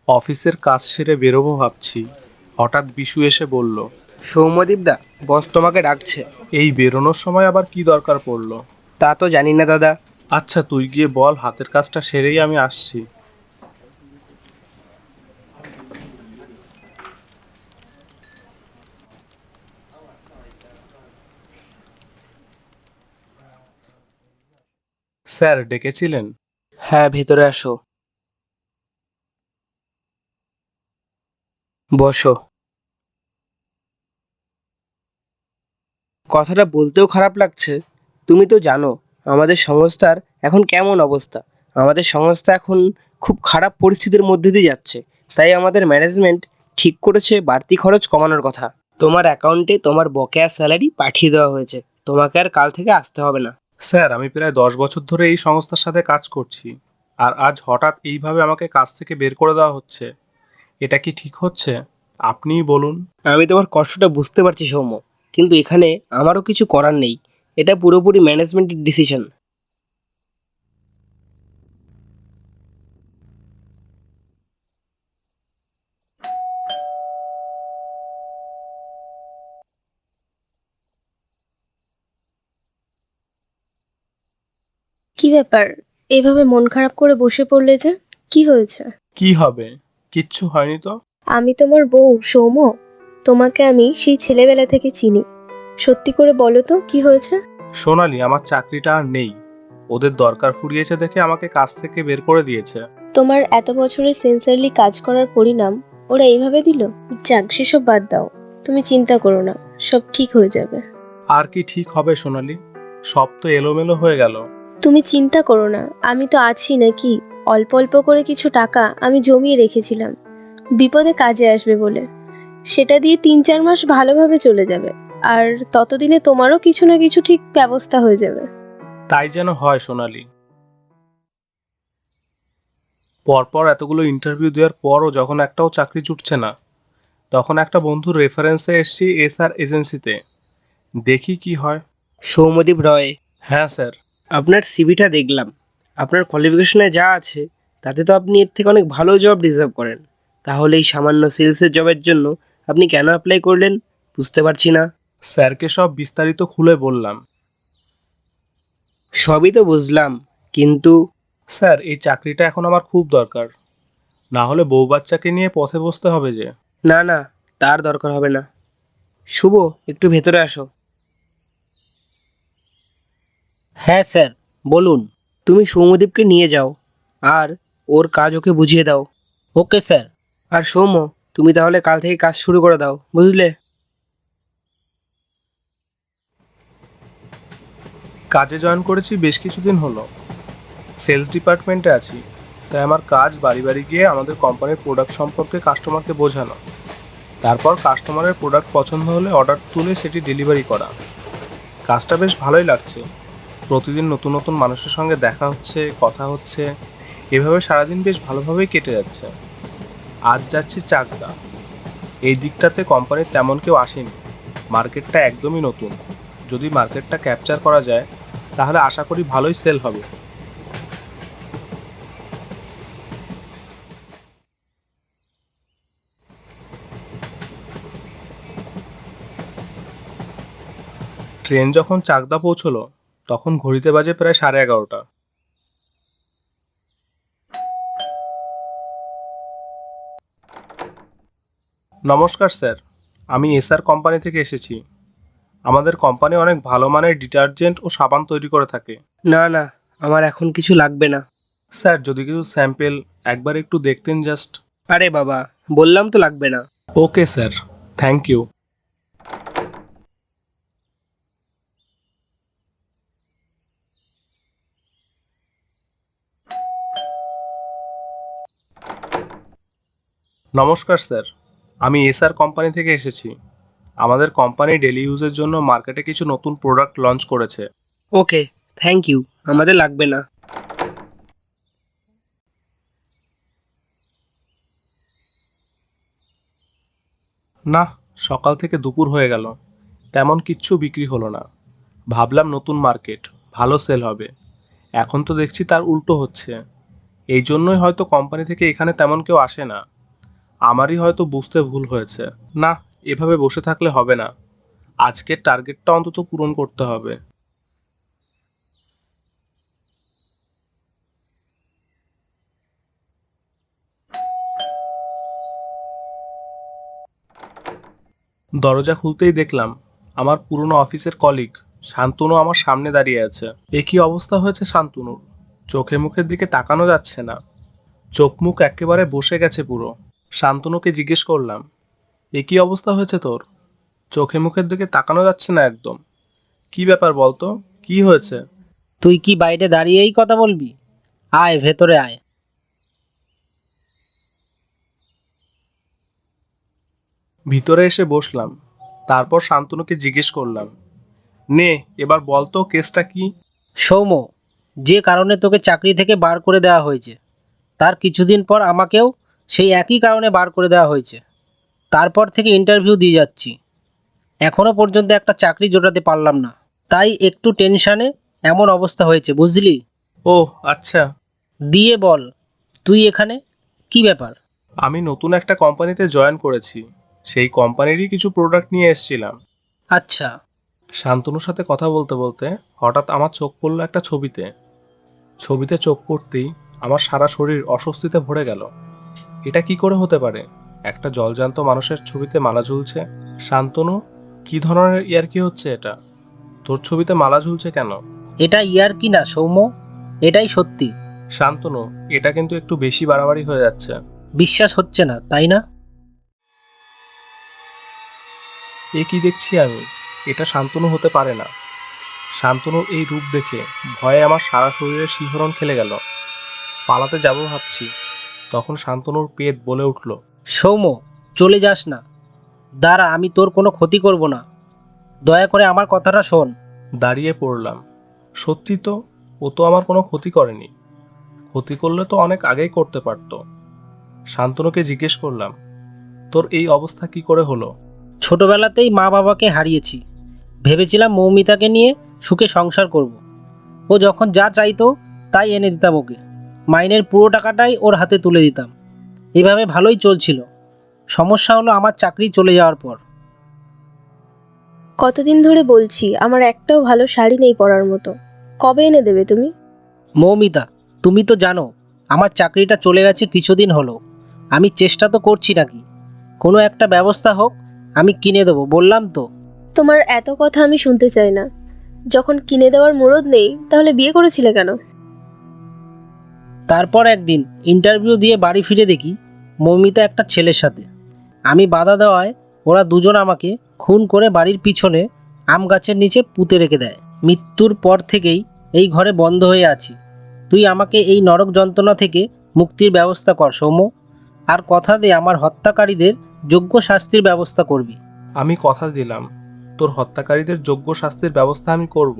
অফিসের কাজ সেরে বেরোবো ভাবছি, হঠাৎ বিশু এসে বলল, সৌম্যদীপ দা, বস তোমাকে ডাকছে। এই বেরোনোর সময় আবার কি দরকার পড়লো? তা তো জানি না দাদা। আচ্ছা, তুই গিয়ে বল হাতের কাজটা সেরেই আমি আসছি। স্যার ডেকেছিলেন? হ্যাঁ, ভেতরে আসো, বসো। কথাটা বলতেও খারাপ লাগছে। তুমি তো জানো আমাদের সংস্থার এখন কেমন অবস্থা। আমাদের সংস্থা এখন খুব খারাপ পরিস্থিতির মধ্যে দিয়ে যাচ্ছে। তাই আমাদের ম্যানেজমেন্ট ঠিক করেছে বাড়তি খরচ কমানোর কথা। তোমার অ্যাকাউন্টে তোমার বকেয়া স্যালারি পাঠিয়ে দেওয়া হয়েছে। তোমাকে আর কাল থেকে আসতে হবে না। স্যার, আমি প্রায় 10 বছর ধরে এই সংস্থার সাথে কাজ করছি, আর আজ হঠাৎ এইভাবে আমাকে কাজ থেকে বের করে দেওয়া হচ্ছে। এটা কি ঠিক হচ্ছে? আপনিই বলুন। আমি তোমার কষ্টটা বুঝতে পারছি সৌম্য, কিন্তু এখানে আমারও কিছু করার নেই। এটা পুরোপুরি ম্যানেজমেন্টের ডিসিশন। কি ব্যাপার? এভাবে মন খারাপ করে বসে পড়লে যে? কি হয়েছে? কি হবে? কিচ্ছু হয়নি তো। আমি তোমার বউ সৌম্য। তোমাকে আমি সেই ছেলেবেলা থেকে চিনি। সত্যি করে বলো তো কি হয়েছে? সোনালি, আমার চাকরিটা আর নেই। ওদের দরকার ফুরিয়েছে দেখে আমাকে কাজ থেকে বের করে দিয়েছে। তোমার এত বছরের সিনসিয়ারলি কাজ করার পরিণাম ওরা এইভাবে দিল? যাক, সেসব বাদ দাও। তুমি চিন্তা করো না, সব ঠিক হয়ে যাবে। আর কি ঠিক হবে সোনালি? সব তো এলোমেলো হয়ে গেল। তুমি চিন্তা করো না, আমি তো আছি নাকি। অল্প অল্প করে কিছু টাকা আমি জমিয়ে রেখেছিলাম, বিপদে কাজে আসবে বলে। সেটা দিয়ে 3-4 মাস ভালোভাবে চলে যাবে। আর ততদিনে তোমারও কিছু না কিছু ঠিক ব্যবস্থা হয়ে যাবে। তাই যেন হয় সোনালি। পরপর এতগুলো ইন্টারভিউ দেওয়ার পরও যখন একটাও চাকরি জুটছে না, তখন একটা বন্ধুর রেফারেন্সে এসেছি এসআর এজেন্সিতে। দেখি কি হয়। সৌম্যদীপ রয়। হ্যাঁ স্যার। আপনার সিভিটা দেখলাম। আপনার কোয়ালিফিকেশনে যা আছে তাতে তো আপনি এর থেকে অনেক ভালো জব ডিজার্ভ করেন। তাহলে এই সামান্য সেলসের জবের জন্য আপনি কেন অ্যাপ্লাই করলেন বুঝতে পারছি না। স্যারকে সব বিস্তারিত খুলে বললাম। সবই তো বুঝলাম, কিন্তু স্যার, এই চাকরিটা এখন আমার খুব দরকার, না হলে বউ বাচ্চাকে নিয়ে পথে বসতে হবে যে। না না, তার দরকার হবে না। শুভ, একটু ভেতরে আসো। হ্যাঁ স্যার, বলুন। তুমি সৌম্যদীপকে নিয়ে যাও আর ওর কাজ ওকে বুঝিয়ে দাও। Okay sir. আর সৌম্য, তুমি তাহলে কাল থেকে কাজ শুরু করে দাও, বুঝলে? কাজে জয়েন করেছি বেশ কিছুদিন হলো। সেলস ডিপার্টমেন্টে আছি। তাই আমার কাজ বাড়ি বাড়ি গিয়ে আমাদের কোম্পানির প্রোডাক্ট সম্পর্কে কাস্টমারকে বোঝানো, তারপর কাস্টমারের প্রোডাক্ট পছন্দ হলে অর্ডার তুলে সেটি ডেলিভারি করা। কাজটা বেশ ভালোই লাগছে। প্রতিদিন নতুন নতুন মানুষের সঙ্গে দেখা হচ্ছে, কথা হচ্ছে, এভাবে সারাদিন বেশ ভালোভাবেই কেটে যাচ্ছে। আজ যাচ্ছি চাকদা। এই দিকটাতে কোম্পানির তেমন কেউ আসেনি। মার্কেটটা একদমই নতুন। যদি মার্কেটটা ক্যাপচার করা যায়, তাহলে আশা করি ভালোই সেল হবে। ট্রেন যখন চাকদা পৌঁছলো, তখন ঘড়িতে বাজে প্রায় 11:30। নমস্কার স্যার, আমি এসআর কোম্পানি থেকে এসেছি। আমাদের কোম্পানি অনেক ভালো মানের ডিটারজেন্ট ও সাবান তৈরি করে থাকে। না না, আমার এখন কিছু লাগবে না। স্যার, যদি কিছু স্যাম্পেল একবার একটু দেখতেন জাস্ট। আরে বাবা, বললাম তো লাগবে না। Okay sir, thank you. নমস্কার স্যার, আমি এসআর কোম্পানি থেকে এসেছি। আমাদের কোম্পানি ডেলি ইউজের জন্য মার্কেটে কিছু নতুন প্রোডাক্ট লঞ্চ করেছে। ওকে, থ্যাংক ইউ, আমাদের লাগবে না। না, সকাল থেকে দুপুর হয়ে গেল, তেমন কিচ্ছু বিক্রি হলো না। ভাবলাম নতুন মার্কেট, ভালো সেল হবে। এখন তো দেখছি তার উল্টো হচ্ছে। এই জন্যই হয়তো কোম্পানি থেকে এখানে তেমন কেউ আসে না। আমারই হয়তো বুঝতে ভুল হয়েছে। না, এভাবে বসে থাকলে হবে না। আজকের টার্গেটটা অন্তত পূরণ করতে হবে। দরজা খুলতেই দেখলাম আমার পুরনো অফিসের কলিগ শান্তনু আমার সামনে দাঁড়িয়ে আছে। এ কি অবস্থা হয়েছে শান্তনুর? চোখে মুখের দিকে তাকানো যাচ্ছে না, চোখ মুখ একেবারে বসে গেছে পুরো। শান্তনুকে জিজ্ঞেস করলাম, এ কি অবস্থা হয়েছে তোর? চোখে মুখের দিকে তাকানো যাচ্ছে না একদম। কি ব্যাপার বলতো, কি হয়েছে? তুই কি বাইরে দাঁড়িয়েই কথা বলবি? আয় ভেতরে আয়। ভিতরে এসে বসলাম। তারপর শান্তনুকে জিজ্ঞেস করলাম, নে এবার বলতো কেসটা কি? সৌম্য, যে কারণে তোকে চাকরি থেকে বার করে দেওয়া হয়েছে, তার কিছুদিন পর আমাকেও সেই একই কারণে বার করে দেওয়া হয়েছে। তারপর থেকে ইন্টারভিউ দিয়ে যাচ্ছি, এখনও পর্যন্ত একটা চাকরি জোটাতে পারলাম না। তাই একটু টেনশানে এমন অবস্থা হয়েছে, বুঝলি? ও আচ্ছা। দিয়ে বল, তুই এখানে কি ব্যাপার? আমি নতুন একটা কোম্পানিতে জয়েন করেছি, সেই কোম্পানিরই কিছু প্রোডাক্ট নিয়ে এসেছিলাম। আচ্ছা। শান্তনুর সাথে কথা বলতে বলতে হঠাৎ আমার চোখ পড়লো একটা ছবিতে। ছবিতে চোখ পড়তেই আমার সারা শরীর অস্বস্তিতে ভরে গেল। এটা কি করে হতে পারে? একটা জলজান্ত মানুষের ছবিতে মালা ঝুলছে। শান্তনু, কি ধরনের ইয়ার্কি হচ্ছে এটা? তোর ছবিতে মালা ঝুলছে কেন? এটা ইয়ার্কি না সৌম্য, এটাই সত্যি। শান্তনু, এটা কিন্তু একটু বেশি বাড়াবাড়ি হয়ে যাচ্ছে। বিশ্বাস হচ্ছে না তাই না? এ কি দেখছি আমি? এটা শান্তনু হতে পারে না। শান্তনুর এই রূপ দেখে ভয়ে আমার সারা শরীরে শিহরণ খেলে গেল। পালাতে যাব ভাবছি, তখন শান্তনুর পেট বলে উঠল, সৌম্য, চলে যাস না। দাঁড়া, আমি তোর কোনো ক্ষতি করব না, দয়া করে আমার কথাটা শোন। দাঁড়িয়ে পড়লাম। সত্যি তো, ও তো আমার কোনো ক্ষতি করেনি। ক্ষতি করলে তো অনেক আগেই করতে পারতো। শান্তনুকে জিজ্ঞেস করলাম, তোর এই অবস্থা কি করে হলো? ছোটবেলাতেই মা বাবাকে হারিয়েছি, ভেবেছিলাম মৌমিতাকে নিয়ে সুখে সংসার করব। ও যখন যা চাইতো তাই এনে দিতাম ওকে, মাইনের পুরো টাকাটাই ওর হাতে তুলে দিতাম। এভাবে ভালোই চলছিল। সমস্যা হলো আমার চাকরি চলে যাওয়ার পর। কতদিন ধরে বলছি আমার একটাও ভালো শাড়ি নেই পরার মতো। কবে এনে দেবে তুমি? মৌমিতা, তুমি তো জানো আমার চাকরিটা চলে গেছে কিছুদিন হলো। আমি চেষ্টা তো করছি নাকি, কোনো একটা ব্যবস্থা হোক, আমি কিনে দেবো, বললাম তো। তোমার এত কথা আমি শুনতে চাই না। যখন কিনে দেওয়ার মুরদ নেই তাহলে বিয়ে করেছিলে কেন? তারপর একদিন ইন্টারভিউ দিয়ে বাড়ি ফিরে দেখি মৌমিতা একটা ছেলের সাথে। আমি বাধা দেওয়ায় ওরা দুজন আমাকে খুন করে বাড়ির পিছনে আম গাছের নিচে পুঁতে রেখে দেয়। মৃত্যুর পর থেকেই এই ঘরে বন্ধ হয়ে আছি। তুই আমাকে এই নরক যন্ত্রণা থেকে মুক্তির ব্যবস্থা কর সৌম্য, আর কথা দে আমার হত্যাকারীদের যোগ্য শাস্তির ব্যবস্থা করবি। আমি কথা দিলাম, তোর হত্যাকারীদের যোগ্য শাস্তির ব্যবস্থা আমি করব।